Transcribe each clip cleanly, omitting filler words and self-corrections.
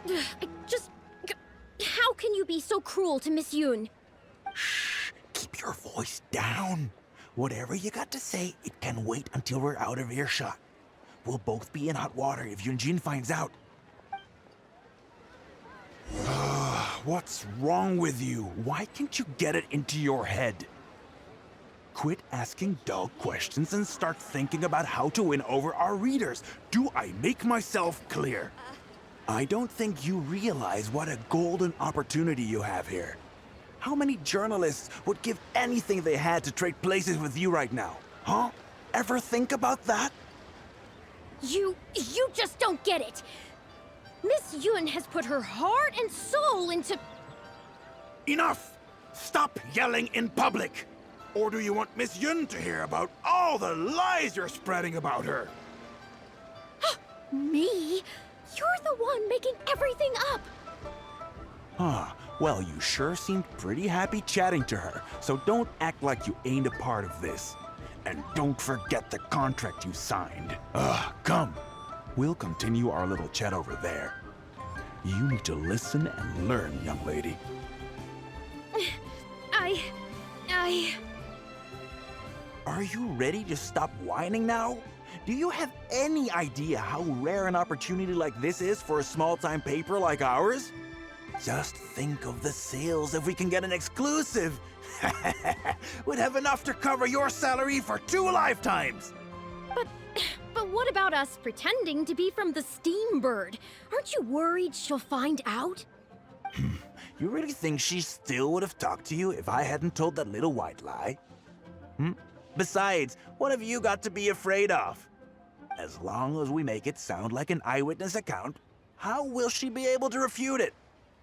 I just... How can you be so cruel to Miss Yoon? Shh, keep your voice down. Whatever you got to say, it can wait until we're out of earshot. We'll both be in hot water if Yunjin finds out. What's wrong with you? Why can't you get it into your head? Quit asking dull questions and start thinking about how to win over our readers. Do I make myself clear? I don't think you realize what a golden opportunity you have here. How many journalists would give anything they had to trade places with you right now? Huh? Ever think about that? You just don't get it! Miss Yoon has put her heart and soul into... Enough! Stop yelling in public! Or do you want Miss Yun to hear about all the lies you're spreading about her? Me? You're the one making everything up! Well, you sure seemed pretty happy chatting to her, so don't act like you ain't a part of this. And don't forget the contract you signed. Come. We'll continue our little chat over there. You need to listen and learn, young lady. Are you ready to stop whining now? Do you have any idea how rare an opportunity like this is for a small-time paper like ours? Just think of the sales if we can get an exclusive. We'd have enough to cover your salary for 2 lifetimes. But what about us pretending to be from the Steambird? Aren't you worried she'll find out? You really think she still would have talked to you if I hadn't told that little white lie? Besides, what have you got to be afraid of? As long as we make it sound like an eyewitness account, how will she be able to refute it?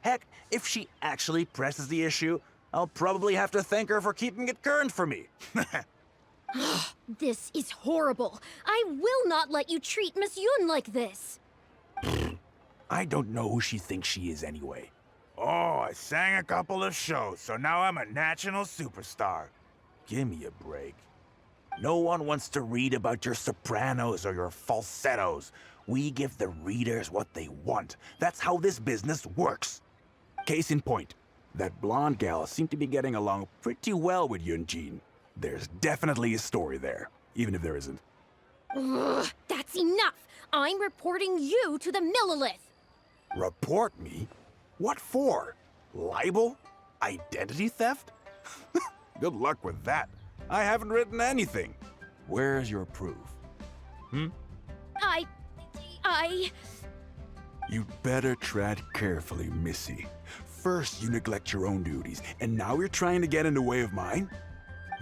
Heck, if she actually presses the issue, I'll probably have to thank her for keeping it current for me. This is horrible. I will not let you treat Miss Yoon like this. I don't know who she thinks she is anyway. Oh, I sang a couple of shows, so now I'm a national superstar. Give me a break. No one wants to read about your sopranos or your falsettos. We give the readers what they want. That's how this business works. Case in point, that blonde gal seemed to be getting along pretty well with Yunjin. There's definitely a story there, even if there isn't. Ugh, that's enough! I'm reporting you to the Millilith! Report me? What for? Libel? Identity theft? Good luck with that. I haven't written anything. Where's your proof? You'd better tread carefully, Missy. First you neglect your own duties, and now you're trying to get in the way of mine?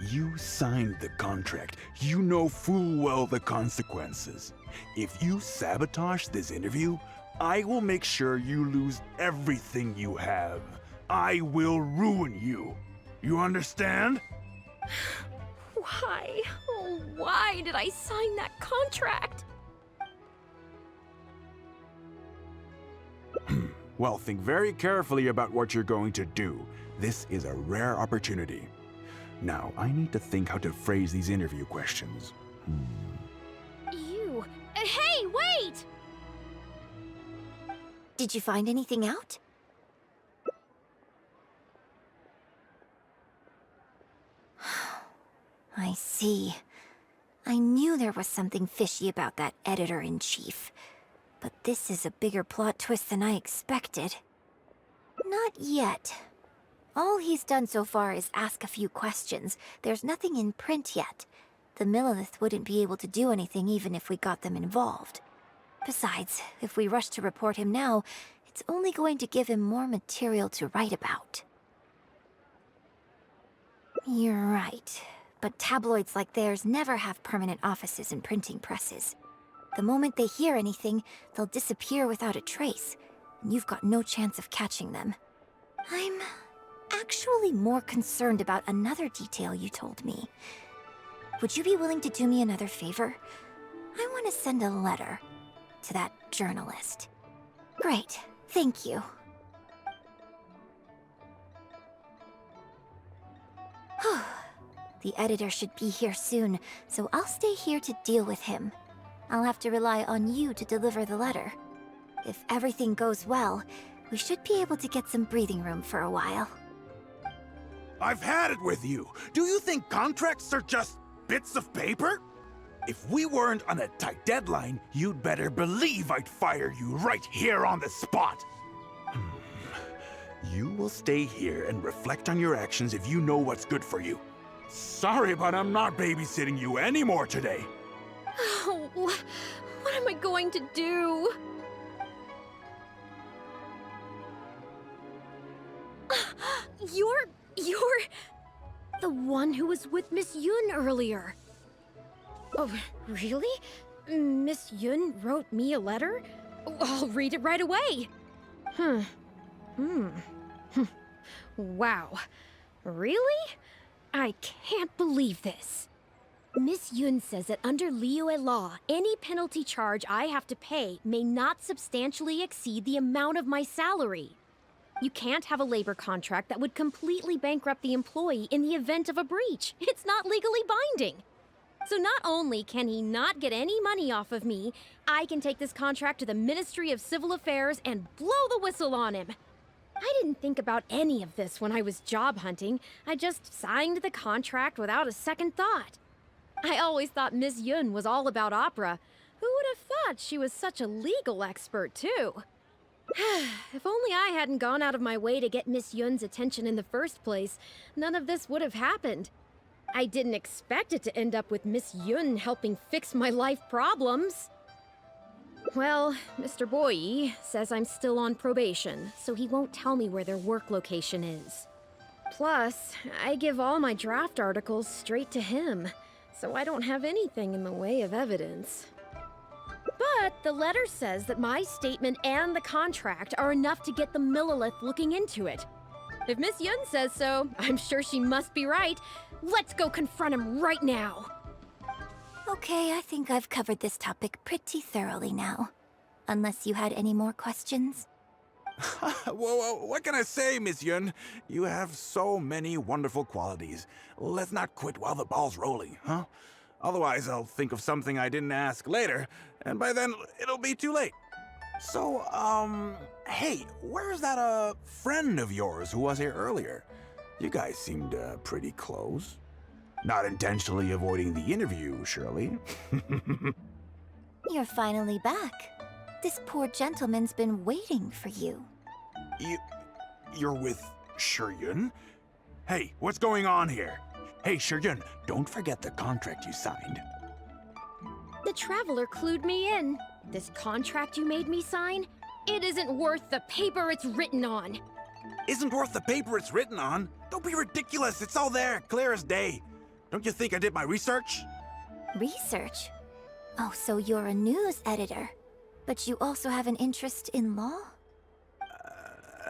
You signed the contract. You know full well the consequences. If you sabotage this interview, I will make sure you lose everything you have. I will ruin you. You understand? Why? Oh, why did I sign that contract? Well, think very carefully about what you're going to do. This is a rare opportunity. Now, I need to think how to phrase these interview questions. You... Hey, wait! Did you find anything out? I see. I knew there was something fishy about that editor-in-chief. But this is a bigger plot twist than I expected. Not yet. All he's done so far is ask a few questions. There's nothing in print yet. The Millilith wouldn't be able to do anything even if we got them involved. Besides, if we rush to report him now, it's only going to give him more material to write about. You're right. But tabloids like theirs never have permanent offices and printing presses. The moment they hear anything, they'll disappear without a trace, and you've got no chance of catching them. I'm actually more concerned about another detail you told me. Would you be willing to do me another favor? I want to send a letter to that journalist. Great, thank you. The editor should be here soon, so I'll stay here to deal with him. I'll have to rely on you to deliver the letter. If everything goes well, we should be able to get some breathing room for a while. I've had it with you. Do you think contracts are just bits of paper? If we weren't on a tight deadline, you'd better believe I'd fire you right here on the spot. You will stay here and reflect on your actions if you know what's good for you. Sorry, but I'm not babysitting you anymore today. Oh, what am I going to do? You're the one who was with Miss Yun earlier. Oh, really? Miss Yun wrote me a letter? I'll read it right away. Wow. Really? I can't believe this. Miss Yun says that under Liyue law, any penalty charge I have to pay may not substantially exceed the amount of my salary. You can't have a labor contract that would completely bankrupt the employee in the event of a breach. It's not legally binding. So not only can he not get any money off of me, I can take this contract to the Ministry of Civil Affairs and blow the whistle on him. I didn't think about any of this when I was job hunting. I just signed the contract without a second thought. I always thought Miss Yun was all about opera. Who would have thought she was such a legal expert, too? If only I hadn't gone out of my way to get Miss Yun's attention in the first place, none of this would have happened. I didn't expect it to end up with Miss Yun helping fix my life problems. Well, Mr. Boyi says I'm still on probation, so he won't tell me where their work location is. Plus, I give all my draft articles straight to him, so I don't have anything in the way of evidence. But the letter says that my statement and the contract are enough to get the Millilith looking into it. If Miss Yun says so, I'm sure she must be right. Let's go confront him right now. Okay, I think I've covered this topic pretty thoroughly now. Unless you had any more questions? Well, what can I say, Miss Yun? You have so many wonderful qualities. Let's not quit while the ball's rolling, huh? Otherwise, I'll think of something I didn't ask later, and by then, it'll be too late. So, hey, where's that, friend of yours who was here earlier? You guys seemed, pretty close. Not intentionally avoiding the interview, surely. You're finally back. This poor gentleman's been waiting for you. You're with Shiryun? Hey, what's going on here? Hey, Shiryun, don't forget the contract you signed. The Traveler clued me in. This contract you made me sign? It isn't worth the paper it's written on. Isn't worth the paper it's written on? Don't be ridiculous, it's all there, clear as day. Don't you think I did my research? Research? Oh, so you're a news editor. But you also have an interest in law?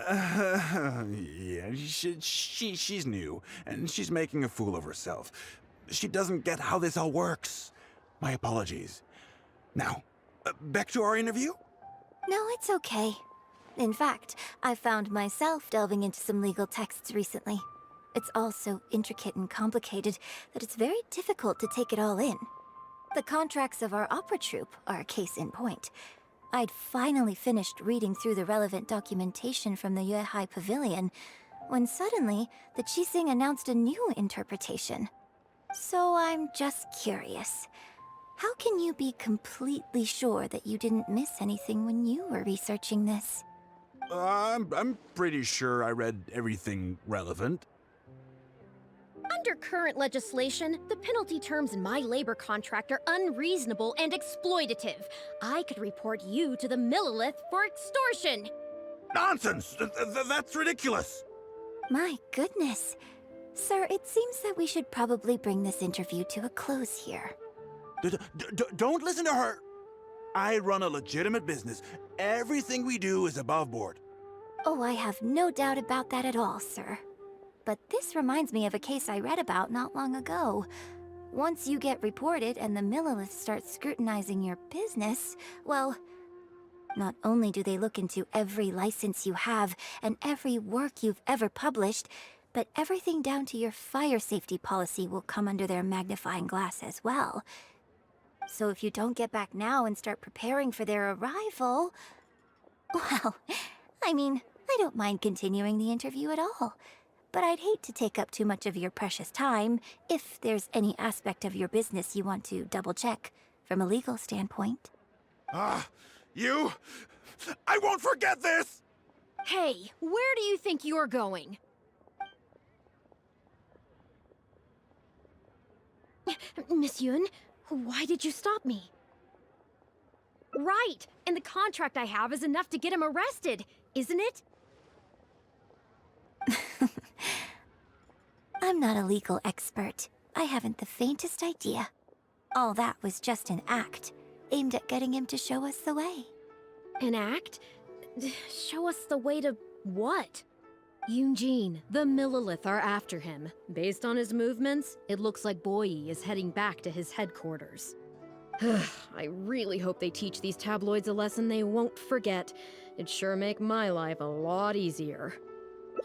Yeah, she's new, and she's making a fool of herself. She doesn't get how this all works. My apologies. Now, back to our interview? No, it's okay. In fact, I found myself delving into some legal texts recently. It's all so intricate and complicated that it's very difficult to take it all in. The contracts of our opera troupe are a case in point. I'd finally finished reading through the relevant documentation from the Yuehai Pavilion when suddenly the Qixing announced a new interpretation. So I'm just curious. How can you be completely sure that you didn't miss anything when you were researching this? I'm pretty sure I read everything relevant. Under current legislation, the penalty terms in my labor contract are unreasonable and exploitative. I could report you to the Millilith for extortion. Nonsense! That's ridiculous! My goodness. Sir, it seems that we should probably bring this interview to a close here. Don't listen to her! I run a legitimate business. Everything we do is above board. Oh, I have no doubt about that at all, sir. But this reminds me of a case I read about not long ago. Once you get reported and the Millilith starts scrutinizing your business, well, not only do they look into every license you have and every work you've ever published, but everything down to your fire safety policy will come under their magnifying glass as well. So if you don't get back now and start preparing for their arrival, Well, I mean, I don't mind continuing the interview at all. But I'd hate to take up too much of your precious time if there's any aspect of your business you want to double-check from a legal standpoint. You? I won't forget this! Hey, where do you think you're going? Miss Yun, why did you stop me? Right, and the contract I have is enough to get him arrested, isn't it? I'm not a legal expert. I haven't the faintest idea. All that was just an act, aimed at getting him to show us the way. An act? Show us the way to what? Yoonjin, the Millilith are after him. Based on his movements, it looks like Boyi is heading back to his headquarters. I really hope they teach these tabloids a lesson they won't forget. It'd sure make my life a lot easier.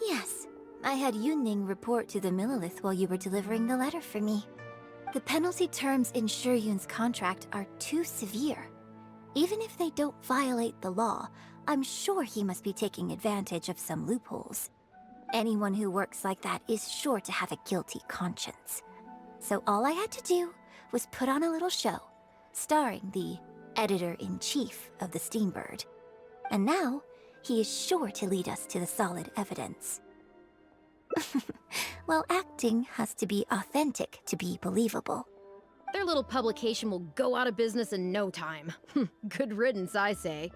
Yes, I had Yunning report to the Millilith while you were delivering the letter for me. The penalty terms in Shuryun's contract are too severe. Even if they don't violate the law, I'm sure he must be taking advantage of some loopholes. Anyone who works like that is sure to have a guilty conscience. So all I had to do was put on a little show, starring the editor-in-chief of the Steambird. And now, he is sure to lead us to the solid evidence. Well, acting has to be authentic to be believable. Their little publication will go out of business in no time. Good riddance, I say.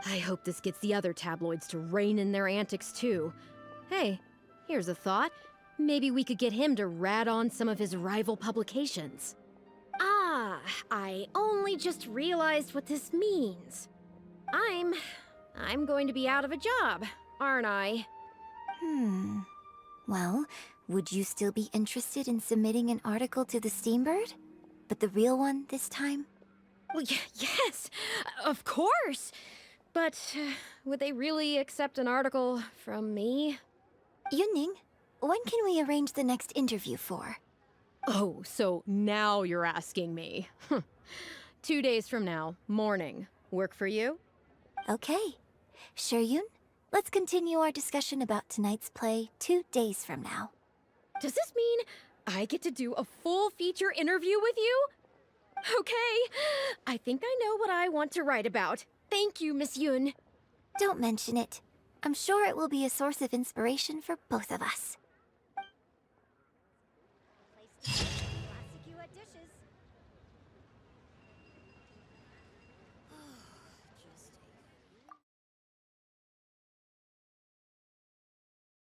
I hope this gets the other tabloids to rein in their antics too. Hey, here's a thought. Maybe we could get him to rat on some of his rival publications. Ah, I only just realized what this means. I'm going to be out of a job, aren't I? Well, would you still be interested in submitting an article to the Steambird? But the real one this time? Well, yes, of course. But would they really accept an article from me? Yunning, when can we arrange the next interview for? Oh, so now you're asking me. 2 days from now, morning. Work for you? Okay. Shuryun, let's continue our discussion about tonight's play 2 days from now. Does this mean I get to do a full feature interview with you? Okay, I think I know what I want to write about. Thank you, Miss Yun. Don't mention it. I'm sure it will be a source of inspiration for both of us.